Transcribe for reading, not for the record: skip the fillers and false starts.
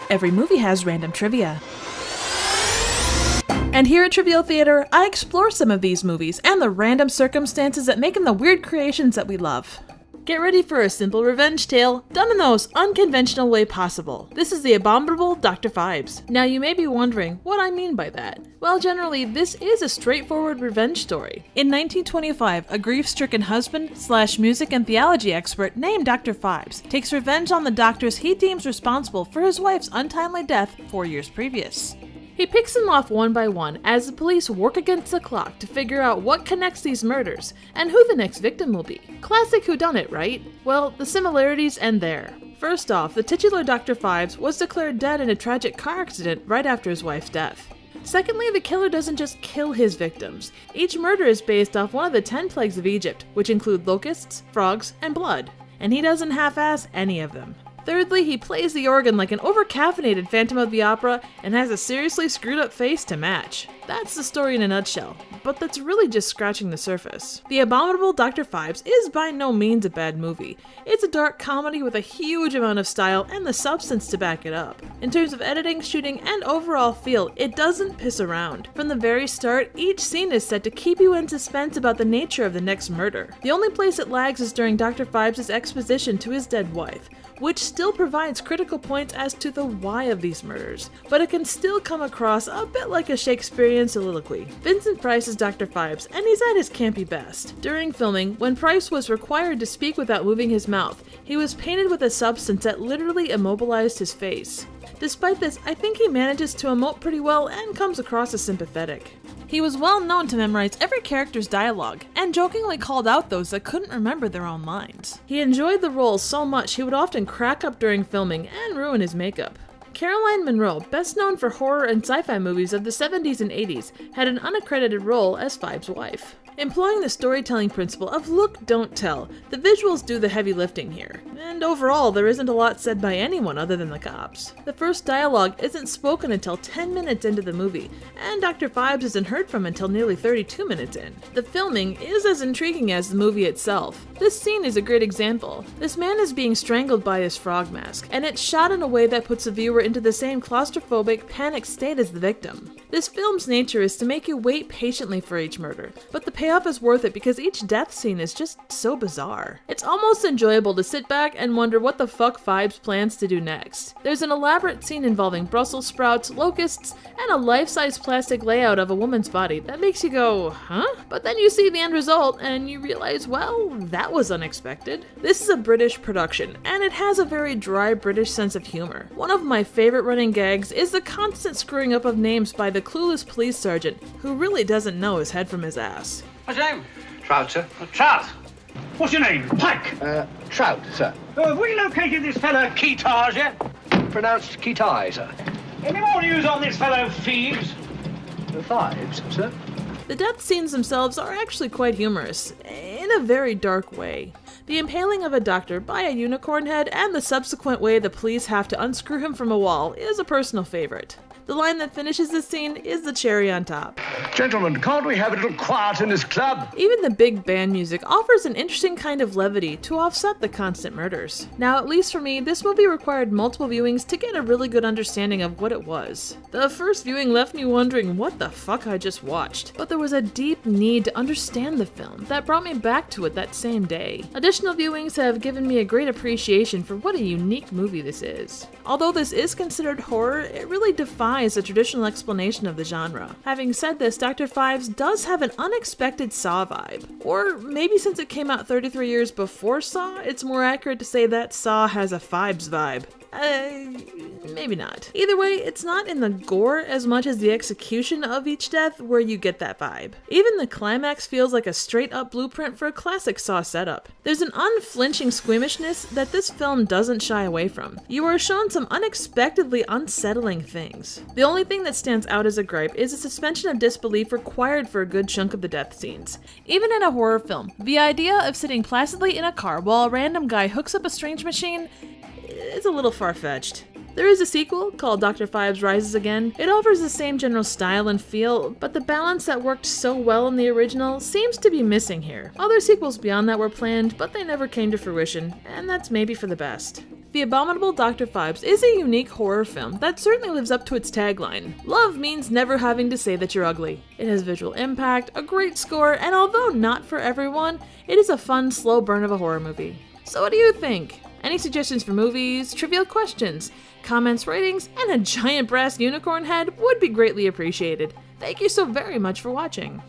Every movie has random trivia. And here at Trivial Theater, I explore some of these movies and the random circumstances that make them the weird creations that we love. Get ready for a simple revenge tale, done in the most unconventional way possible. This is the Abominable Dr. Phibes. Now you may be wondering what I mean by that. Well, generally, this is a straightforward revenge story. In 1925, a grief-stricken husband/music and theology expert named Dr. Phibes takes revenge on the doctors he deems responsible for his wife's untimely death 4 years previous. He picks them off one by one as the police work against the clock to figure out what connects these murders and who the next victim will be. Classic whodunit, right? Well, the similarities end there. First off, the titular Dr. Phibes was declared dead in a tragic car accident right after his wife's death. Secondly, the killer doesn't just kill his victims. Each murder is based off one of the 10 plagues of Egypt, which include locusts, frogs, and blood. And he doesn't half-ass any of them. Thirdly, he plays the organ like an over-caffeinated Phantom of the Opera and has a seriously screwed-up face to match. That's the story in a nutshell, but that's really just scratching the surface. The Abominable Dr. Phibes is by no means a bad movie. It's a dark comedy with a huge amount of style and the substance to back it up. In terms of editing, shooting, and overall feel, it doesn't piss around. From the very start, each scene is set to keep you in suspense about the nature of the next murder. The only place it lags is during Dr. Phibes' exposition to his dead wife, which still provides critical points as to the why of these murders, but it can still come across a bit like a Shakespearean soliloquy. Vincent Price is Dr. Phibes, and he's at his campy best. During filming, when Price was required to speak without moving his mouth, he was painted with a substance that literally immobilized his face. Despite this, I think he manages to emote pretty well and comes across as sympathetic. He was well known to memorize every character's dialogue, and jokingly called out those that couldn't remember their own lines. He enjoyed the role so much he would often crack up during filming and ruin his makeup. Caroline Munro, best known for horror and sci-fi movies of the 70s and 80s, had an unaccredited role as Phibes' wife. Employing the storytelling principle of look, don't tell, the visuals do the heavy lifting here. And overall, there isn't a lot said by anyone other than the cops. The first dialogue isn't spoken until 10 minutes into the movie, and Dr. Phibes isn't heard from until nearly 32 minutes in. The filming is as intriguing as the movie itself. This scene is a great example. This man is being strangled by his frog mask, and it's shot in a way that puts the viewer into the same claustrophobic, panicked state as the victim. This film's nature is to make you wait patiently for each murder, but the payoff is worth it because each death scene is just so bizarre. It's almost enjoyable to sit back and wonder what the fuck Phibes plans to do next. There's an elaborate scene involving Brussels sprouts, locusts, and a life-size plastic layout of a woman's body that makes you go, huh? But then you see the end result and you realize, well, that was unexpected. This is a British production, and it has a very dry British sense of humor. One of my favorite running gags is the constant screwing up of names by the clueless police sergeant, who really doesn't know his head from his ass. What's your name? Trout, sir. Trout. What's your name? Pike. Trout, sir. Have we located this fellow Keetage yet? Pronounced Ketai, sir. Any more news on this fellow Phibes? The Phibes, sir. The death scenes themselves are actually quite humorous, in a very dark way. The impaling of a doctor by a unicorn head and the subsequent way the police have to unscrew him from a wall is a personal favorite. The line that finishes this scene is the cherry on top. Gentlemen, can't we have a little quiet in this club? Even the big band music offers an interesting kind of levity to offset the constant murders. Now, at least for me, this movie required multiple viewings to get a really good understanding of what it was. The first viewing left me wondering what the fuck I just watched, but there was a deep need to understand the film that brought me back to it that same day. Additional viewings have given me a great appreciation for what a unique movie this is. Although this is considered horror, it really defies a traditional explanation of the genre. Having said this, Dr. Phibes does have an unexpected Saw vibe. Or maybe since it came out 33 years before Saw, it's more accurate to say that Saw has a Phibes vibe. Maybe not. Either way, it's not in the gore as much as the execution of each death where you get that vibe. Even the climax feels like a straight-up blueprint for a classic Saw setup. There's an unflinching squeamishness that this film doesn't shy away from. You are shown some unexpectedly unsettling things. The only thing that stands out as a gripe is the suspension of disbelief required for a good chunk of the death scenes. Even in a horror film, the idea of sitting placidly in a car while a random guy hooks up a strange machine is a little far-fetched. There is a sequel called Dr. Phibes Rises Again. It offers the same general style and feel, but the balance that worked so well in the original seems to be missing here. Other sequels beyond that were planned, but they never came to fruition, and that's maybe for the best. The Abominable Dr. Phibes is a unique horror film that certainly lives up to its tagline. Love means never having to say that you're ugly. It has visual impact, a great score, and although not for everyone, it is a fun, slow burn of a horror movie. So what do you think? Any suggestions for movies, trivial questions, comments, ratings, and a giant brass unicorn head would be greatly appreciated. Thank you so very much for watching.